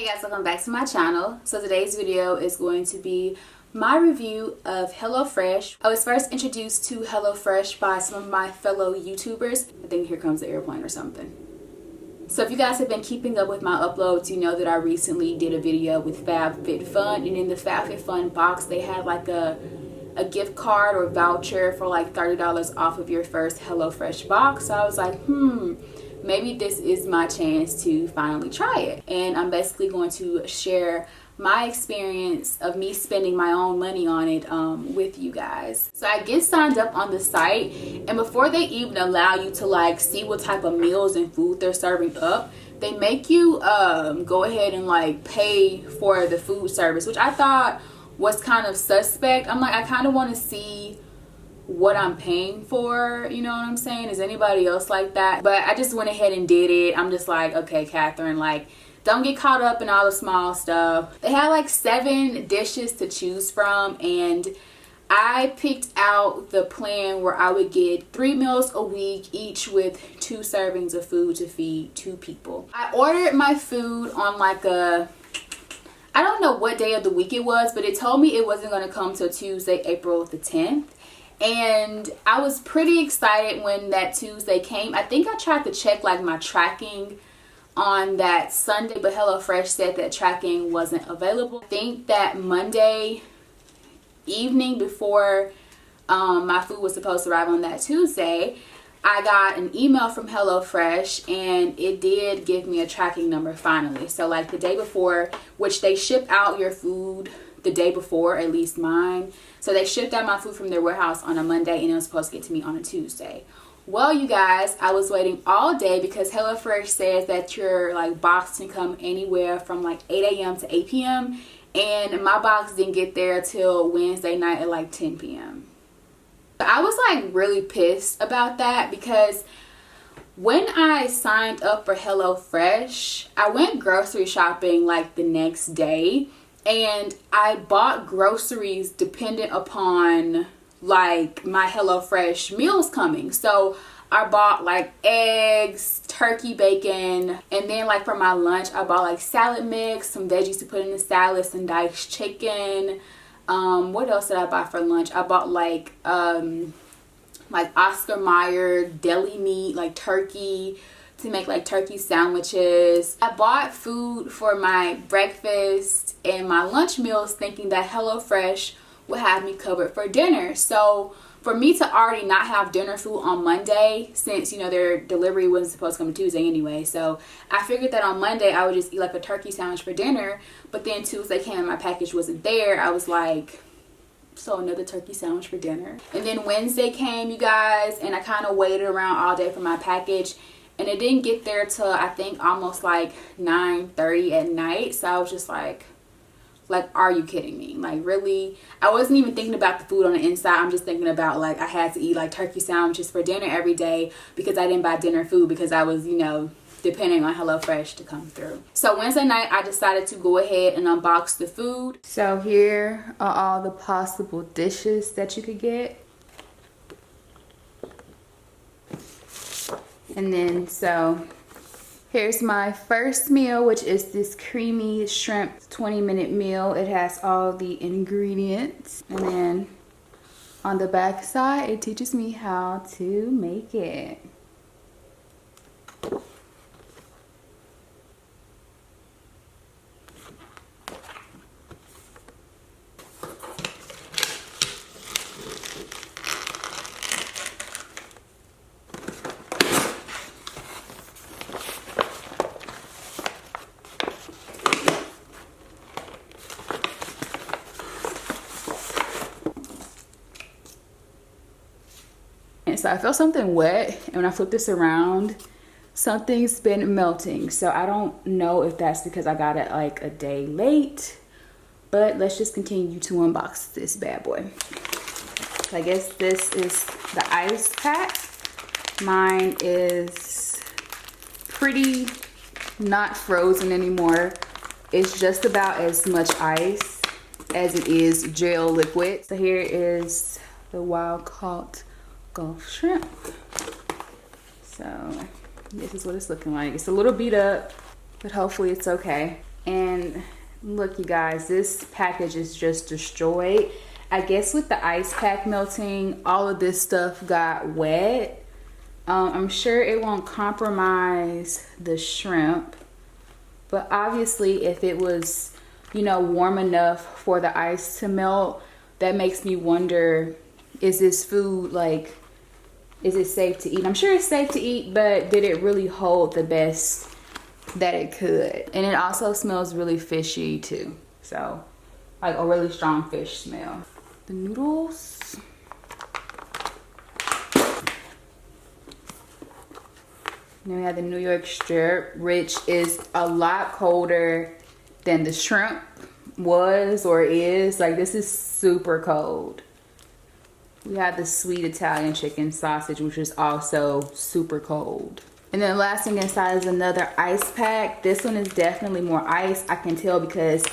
Hey guys, welcome back to my channel. So today's video is going to be my review of HelloFresh. I was first introduced to HelloFresh by some of my fellow YouTubers. I think here comes the airplane or something. So if you guys have been keeping up with my uploads, you know that I recently did a video with FabFitFun, and in the FabFitFun box they had like a gift card or voucher for like $30 off of your first HelloFresh box. So I was like, maybe this is my chance to finally try it. And I'm basically going to share my experience of me spending my own money on it with you guys. So I get signed up on the site, and before they even allow you to like see what type of meals and food they're serving up, they make you go ahead and like pay for the food service, which I thought was kind of suspect. I'm like, I kind of want to see what I'm paying for, you know what I'm saying? Is anybody else like that? But I just went ahead and did it. I'm just like, okay, Kathryn, like, don't get caught up in all the small stuff. They had like 7 dishes to choose from, and I picked out the plan where I would get 3 meals a week, each with 2 servings of food to feed 2 people. I ordered my food on like I don't know what day of the week it was, but it told me it wasn't going to come till Tuesday, April the 10th. And I was pretty excited when that Tuesday came. I think I tried to check like my tracking on that Sunday, but HelloFresh said that tracking wasn't available. I think that Monday evening before my food was supposed to arrive on that Tuesday, I got an email from HelloFresh, and it did give me a tracking number finally. So like the day before, which they ship out your food the day before, at least mine. So they shipped out my food from their warehouse on a Monday, and it was supposed to get to me on a Tuesday. Well, you guys, I was waiting all day because HelloFresh says that your like box can come anywhere from like 8 a.m. to 8 p.m. and my box didn't get there till Wednesday night at like 10 p.m. I was like really pissed about that because when I signed up for HelloFresh, I went grocery shopping like the next day, and I bought groceries dependent upon like my HelloFresh meals coming. So I bought like eggs, turkey bacon, and then like for my lunch I bought like salad mix, some veggies to put in the salad, some diced chicken. What else did I buy for lunch? I bought like Oscar Mayer deli meat, like turkey, to make like turkey sandwiches. I bought food for my breakfast and my lunch meals thinking that HelloFresh would have me covered for dinner. So for me to already not have dinner food on Monday, since you know their delivery wasn't supposed to come Tuesday anyway, so I figured that on Monday I would just eat like a turkey sandwich for dinner. But then Tuesday came and my package wasn't there. I was like, so another turkey sandwich for dinner. And then Wednesday came, you guys, and I kind of waited around all day for my package, and it didn't get there till I think almost like 9:30 at night. So I was just like, are you kidding me? Like, really? I wasn't even thinking about the food on the inside. I'm just thinking about like I had to eat like turkey sandwiches for dinner every day because I didn't buy dinner food because I was, you know, depending on HelloFresh to come through. So Wednesday night I decided to go ahead and unbox the food. So here are all the possible dishes that you could get. And then so here's my first meal, which is this creamy shrimp 20-minute meal. It has all the ingredients. And then on the back side, it teaches me how to make it. And so I felt something wet, and when I flip this around, something's been melting. So I don't know if that's because I got it like a day late, but let's just continue to unbox this bad boy. So I guess this is the ice pack. Mine is pretty not frozen anymore. It's just about as much ice as it is gel liquid. So here is the wild caught Gulf shrimp. So this is what it's looking like. It's a little beat up, but hopefully it's okay. And look, you guys, this package is just destroyed. I guess with the ice pack melting, all of this stuff got wet. I'm sure it won't compromise the shrimp, but obviously if it was, you know, warm enough for the ice to melt, that makes me wonder, is this food, like, is it safe to eat? I'm sure it's safe to eat, but did it really hold the best that it could? And it also smells really fishy too, so like a really strong fish smell. The noodles, then we have the New York strip, which is a lot colder than the shrimp was or is. Like, this is super cold. We have the sweet Italian chicken sausage, which is also super cold. And then the last thing inside is another ice pack. This one is definitely more ice. I can tell because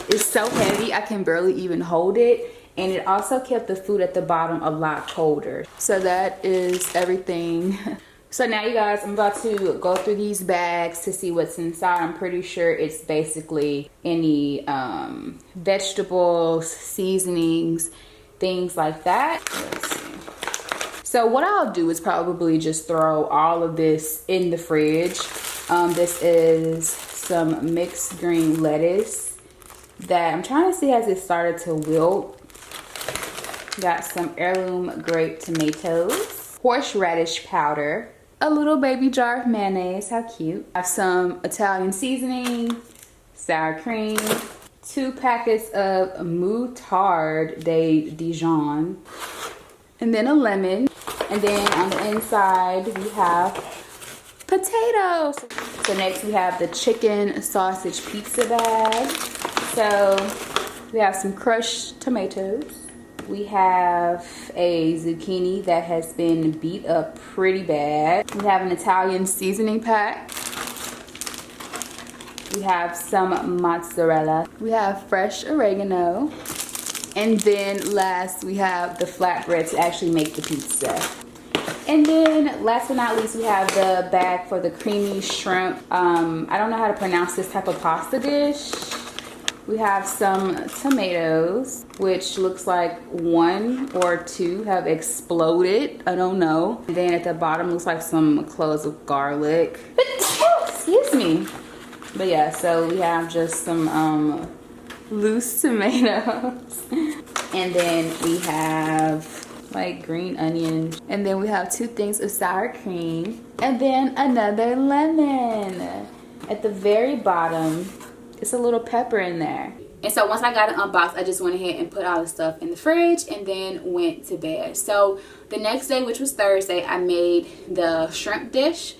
it's so heavy, I can barely even hold it. And it also kept the food at the bottom a lot colder. So that is everything. So now, you guys, I'm about to go through these bags to see what's inside. I'm pretty sure it's basically any vegetables, seasonings, things like that. Let's see. So what I'll do is probably just throw all of this in the fridge. This is some mixed green lettuce that I'm trying to see, has it started to wilt. Got some heirloom grape tomatoes, horseradish powder, a little baby jar of mayonnaise, how cute. I have some Italian seasoning, sour cream, 2 packets of moutarde de Dijon, and then a lemon. And then on the inside we have potatoes. So next we have the chicken sausage pizza bag. So we have some crushed tomatoes. We have a zucchini that has been beat up pretty bad. We have an Italian seasoning pack. We have some mozzarella. We have fresh oregano. And then last, we have the flatbread to actually make the pizza. And then last but not least, we have the bag for the creamy shrimp. I don't know how to pronounce this type of pasta dish. We have some tomatoes, which looks like 1 or 2 have exploded. I don't know. And then at the bottom looks like some cloves of garlic. Excuse me. But yeah, so we have just some loose tomatoes. And then we have like green onions. And then we have 2 things of sour cream. And then another lemon. At the very bottom, it's a little pepper in there. And so once I got it unboxed, I just went ahead and put all the stuff in the fridge and then went to bed. So the next day, which was Thursday, I made the shrimp dish.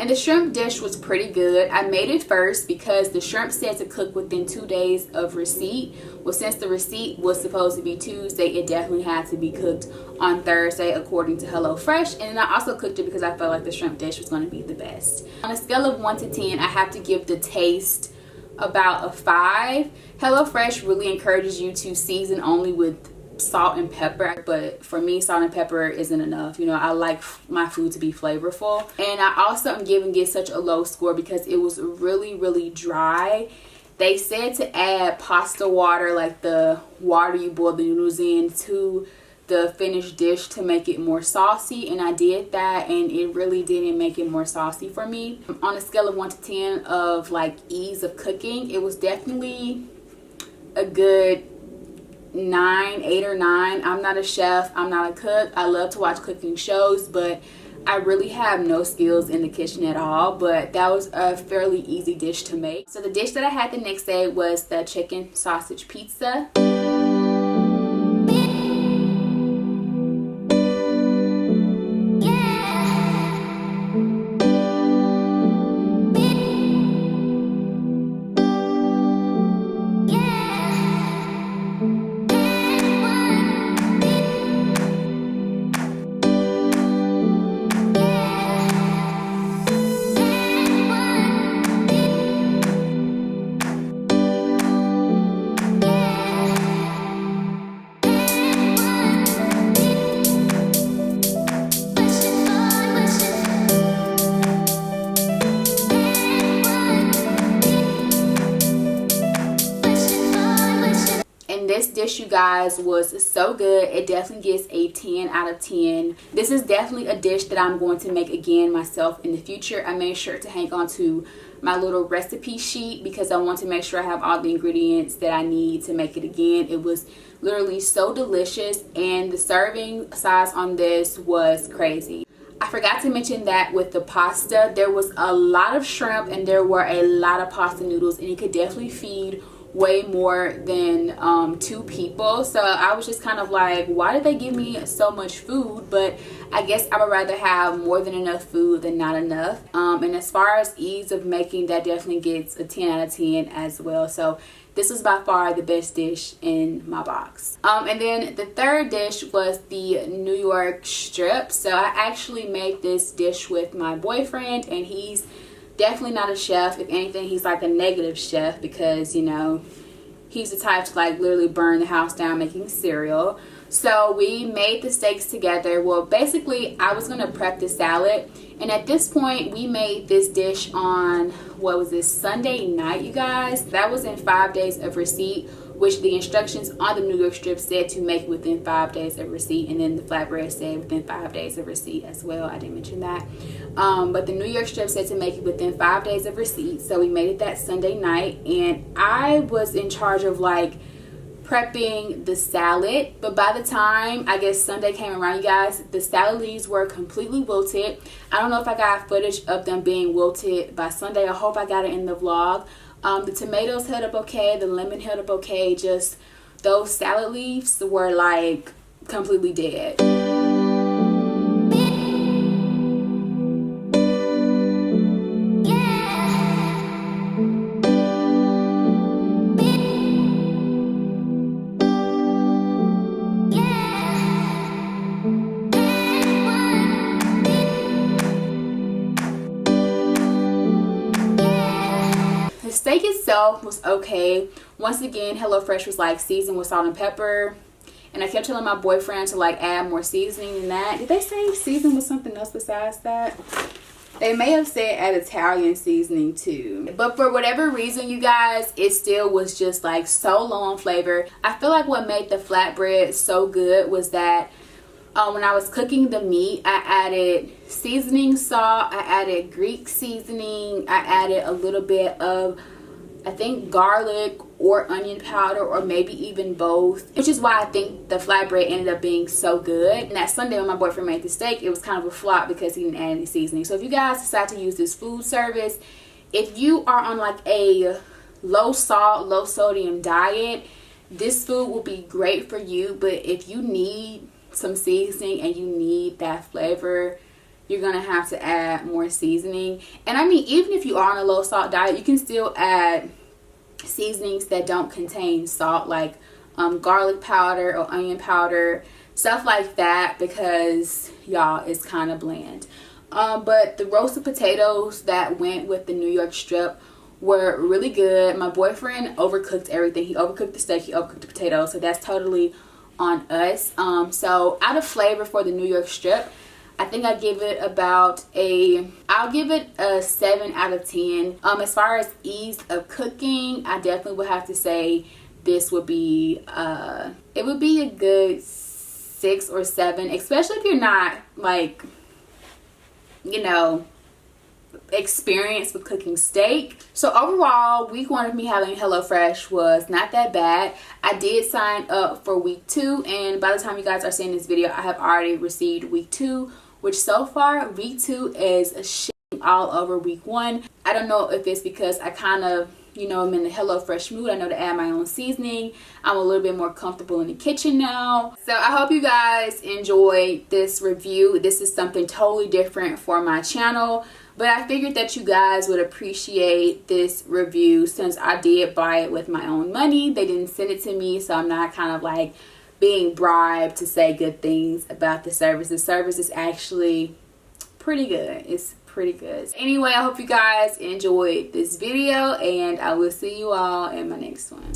The shrimp dish was pretty good. I made it first because the shrimp said to cook within 2 days of receipt. Well, since the receipt was supposed to be Tuesday, it definitely had to be cooked on Thursday according to HelloFresh. And then I also cooked it because I felt like the shrimp dish was going to be the best. On a scale of 1 to 10, I have to give the taste about a 5. HelloFresh really encourages you to season only with salt and pepper, but for me, salt and pepper isn't enough. You know, I like my food to be flavorful. And I also am giving it such a low score because it was really dry. They said to add pasta water, like the water you boil the noodles in, to the finished dish to make it more saucy, and I did that, and it really didn't make it more saucy for me. On a scale of 1 to 10 of like ease of cooking, it was definitely a good 9, 8 or 9. I'm not a chef, I'm not a cook. I love to watch cooking shows, but I really have no skills in the kitchen at all. But that was a fairly easy dish to make. So the dish that I had the next day was the chicken sausage pizza. dish, you guys, was so good. It definitely gets a 10 out of 10. This is definitely a dish that I'm going to make again myself in the future. I made sure to hang on to my little recipe sheet because I want to make sure I have all the ingredients that I need to make it again. It was literally so delicious, and the serving size on this was crazy. I forgot to mention that with the pasta, there was a lot of shrimp and there were a lot of pasta noodles, and it could definitely feed way more than 2 people. So I was just kind of like, why did they give me so much food? But I guess I would rather have more than enough food than not enough. And as far as ease of making, that definitely gets a 10 out of 10 as well. So this was by far the best dish in my box. And then the third dish was the New York strip. So I actually made this dish with my boyfriend, and he's definitely not a chef. If anything, he's like a negative chef because, you know, he's the type to like literally burn the house down making cereal. So we made the steaks together. Well, basically I was gonna prep the salad, and at this point we made this dish on, what was this, Sunday night, you guys. That was in 5 days of receipt, which the instructions on the New York strip said to make it within 5 days of receipt, and then the flatbread said within 5 days of receipt as well. I didn't mention that. But the New York strip said to make it within 5 days of receipt, so we made it that Sunday night, and I was in charge of like prepping the salad. But by the time I guess Sunday came around, you guys, the salad leaves were completely wilted. I don't know if I got footage of them being wilted by Sunday. I hope I got it in the vlog. The tomatoes held up okay, the lemon held up okay, just those salad leaves were like completely dead. The steak itself was okay. Once again, HelloFresh was like seasoned with salt and pepper, and I kept telling my boyfriend to like add more seasoning than that. Did they say season with something else besides that? They may have said add Italian seasoning too, but for whatever reason, you guys, it still was just like so low on flavor. I feel like what made the flatbread so good was that when I was cooking the meat, I added seasoning salt, I added Greek seasoning, I added a little bit of, I think, garlic or onion powder, or maybe even both, which is why I think the flatbread ended up being so good. And that Sunday when my boyfriend made the steak, it was kind of a flop because he didn't add any seasoning. So if you guys decide to use this food service, if you are on like a low salt, low sodium diet, this food will be great for you. But if you need some seasoning and you need that flavor, you're gonna have to add more seasoning. And I mean, even if you are on a low salt diet, you can still add seasonings that don't contain salt, like garlic powder or onion powder, stuff like that, because y'all, it's kind of bland. But the roasted potatoes that went with the New York strip were really good. My boyfriend overcooked everything. He overcooked the steak, he overcooked the potatoes, so that's totally on us. So out of flavor for the New York strip, I think I give it about I'll give it a 7 out of 10. As far as ease of cooking, I definitely would have to say this would be it would be a good 6 or 7, especially if you're not like, you know, experienced with cooking steak. So overall, week 1 of me having HelloFresh was not that bad. I did sign up for week 2, and by the time you guys are seeing this video, I have already received week 2, which so far week 2 is shitting all over week 1. I don't know if it's because I kind of, you know, I'm in the HelloFresh mood. I know to add my own seasoning. I'm a little bit more comfortable in the kitchen now. So I hope you guys enjoyed this review. This is something totally different for my channel, but I figured that you guys would appreciate this review since I did buy it with my own money. They didn't send it to me, so I'm not kind of like being bribed to say good things about the service. The service is actually pretty good. It's pretty good. Anyway, I hope you guys enjoyed this video, and I will see you all in my next one.